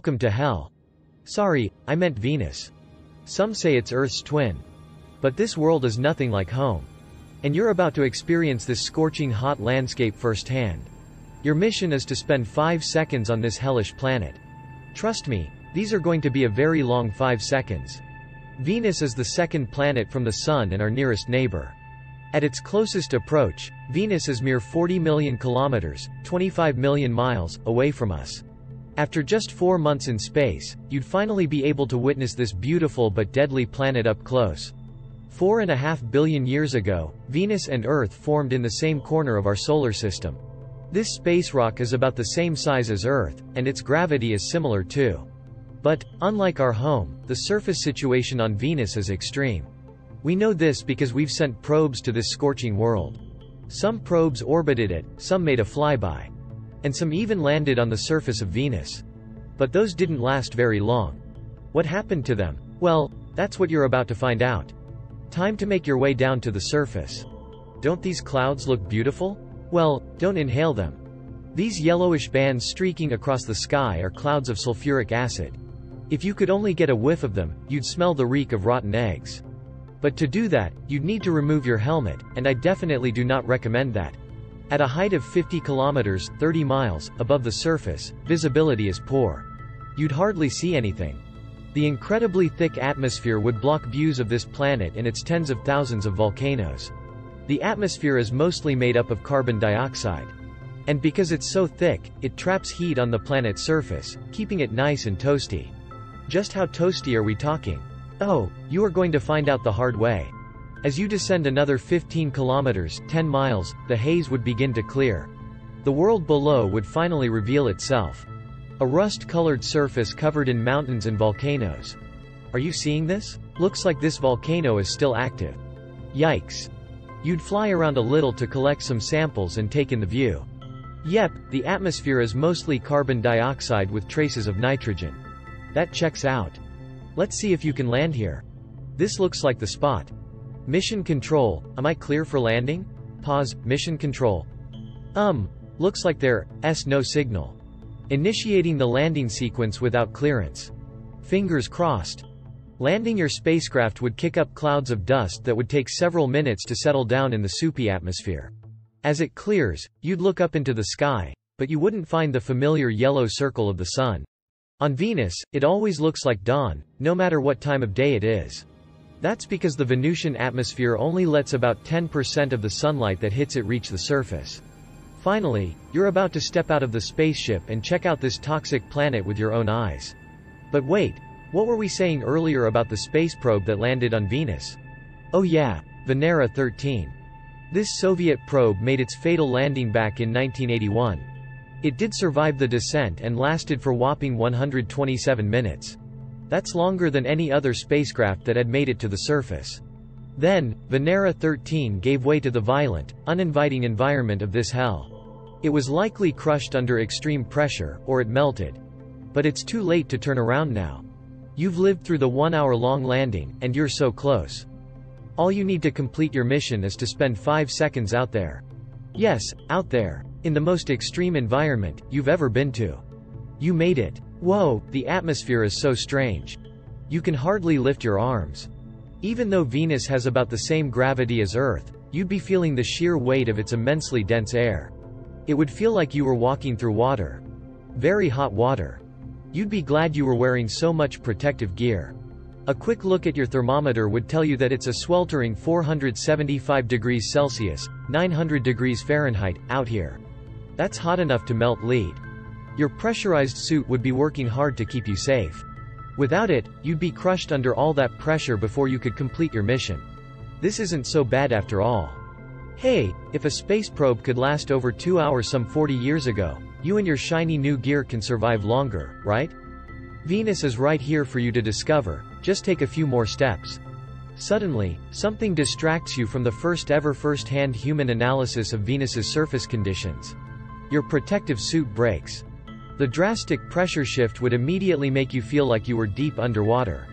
Welcome to hell. Sorry, I meant Venus. Some say it's Earth's twin. But this world is nothing like home. And you're about to experience this scorching hot landscape firsthand. Your mission is to spend 5 seconds on this hellish planet. Trust me, these are going to be a very long 5 seconds. Venus is the second planet from the Sun and our nearest neighbor. At its closest approach, Venus is mere 40 million kilometers, 25 million miles, away from us. After just 4 months in space, you'd finally be able to witness this beautiful but deadly planet up close. 4.5 billion years ago, Venus and Earth formed in the same corner of our solar system. This space rock is about the same size as Earth, and its gravity is similar too. But, unlike our home, the surface situation on Venus is extreme. We know this because we've sent probes to this scorching world. Some probes orbited it, some made a flyby. And some even landed on the surface of Venus. But those didn't last very long. What happened to them? Well, that's what you're about to find out. Time to make your way down to the surface. Don't these clouds look beautiful? Well, don't inhale them. These yellowish bands streaking across the sky are clouds of sulfuric acid. If you could only get a whiff of them, you'd smell the reek of rotten eggs. But to do that, you'd need to remove your helmet, and I definitely do not recommend that. At a height of 50 kilometers, 30 miles, above the surface, visibility is poor. You'd hardly see anything. The incredibly thick atmosphere would block views of this planet and its tens of thousands of volcanoes. The atmosphere is mostly made up of carbon dioxide. And because it's so thick, it traps heat on the planet's surface, keeping it nice and toasty. Just how toasty are we talking? Oh, you are going to find out the hard way. As you descend another 15 kilometers, 10 miles, the haze would begin to clear. The world below would finally reveal itself. A rust-colored surface covered in mountains and volcanoes. Are you seeing this? Looks like this volcano is still active. Yikes. You'd fly around a little to collect some samples and take in the view. Yep, the atmosphere is mostly carbon dioxide with traces of nitrogen. That checks out. Let's see if you can land here. This looks like the spot. Mission control, am I clear for landing? Pause, mission control. Looks like there's no signal. Initiating the landing sequence without clearance. Fingers crossed. Landing your spacecraft would kick up clouds of dust that would take several minutes to settle down in the soupy atmosphere. As it clears, you'd look up into the sky, but you wouldn't find the familiar yellow circle of the sun. On Venus, it always looks like dawn, no matter what time of day it is. That's because the Venusian atmosphere only lets about 10% of the sunlight that hits it reach the surface. Finally, you're about to step out of the spaceship and check out this toxic planet with your own eyes. But wait, what were we saying earlier about the space probe that landed on Venus? Oh yeah, Venera 13. This Soviet probe made its fatal landing back in 1981. It did survive the descent and lasted for whopping 127 minutes. That's longer than any other spacecraft that had made it to the surface. Then, Venera 13 gave way to the violent, uninviting environment of this hell. It was likely crushed under extreme pressure, or it melted. But it's too late to turn around now. You've lived through the 1-hour-long landing, and you're so close. All you need to complete your mission is to spend 5 seconds out there. Yes, out there. In the most extreme environment you've ever been to. You made it. Whoa, the atmosphere is so strange. You can hardly lift your arms. Even though Venus has about the same gravity as Earth, you'd be feeling the sheer weight of its immensely dense air. It would feel like you were walking through water. Very hot water. You'd be glad you were wearing so much protective gear. A quick look at your thermometer would tell you that it's a sweltering 475 degrees Celsius, 900 degrees Fahrenheit, out here. That's hot enough to melt lead. Your pressurized suit would be working hard to keep you safe. Without it, you'd be crushed under all that pressure before you could complete your mission. This isn't so bad after all. Hey, if a space probe could last over 2 hours some 40 years ago, you and your shiny new gear can survive longer, right? Venus is right here for you to discover, just take a few more steps. Suddenly, something distracts you from the first-hand human analysis of Venus's surface conditions. Your protective suit breaks. The drastic pressure shift would immediately make you feel like you were deep underwater.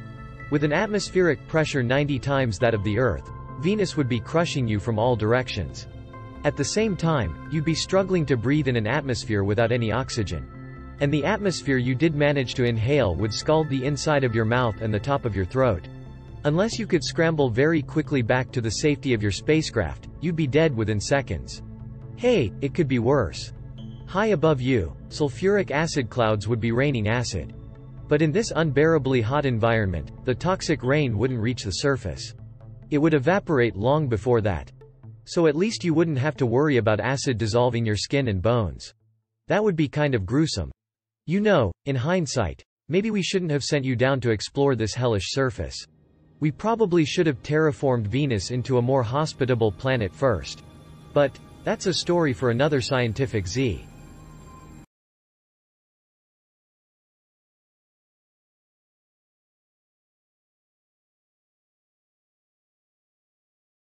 With an atmospheric pressure 90 times that of the Earth, Venus would be crushing you from all directions. At the same time, you'd be struggling to breathe in an atmosphere without any oxygen. And the atmosphere you did manage to inhale would scald the inside of your mouth and the top of your throat. Unless you could scramble very quickly back to the safety of your spacecraft, you'd be dead within seconds. Hey, it could be worse. High above you, sulfuric acid clouds would be raining acid. But in this unbearably hot environment, the toxic rain wouldn't reach the surface. It would evaporate long before that. So at least you wouldn't have to worry about acid dissolving your skin and bones. That would be kind of gruesome. You know, in hindsight, maybe we shouldn't have sent you down to explore this hellish surface. We probably should have terraformed Venus into a more hospitable planet first. But that's a story for another ScientificZ.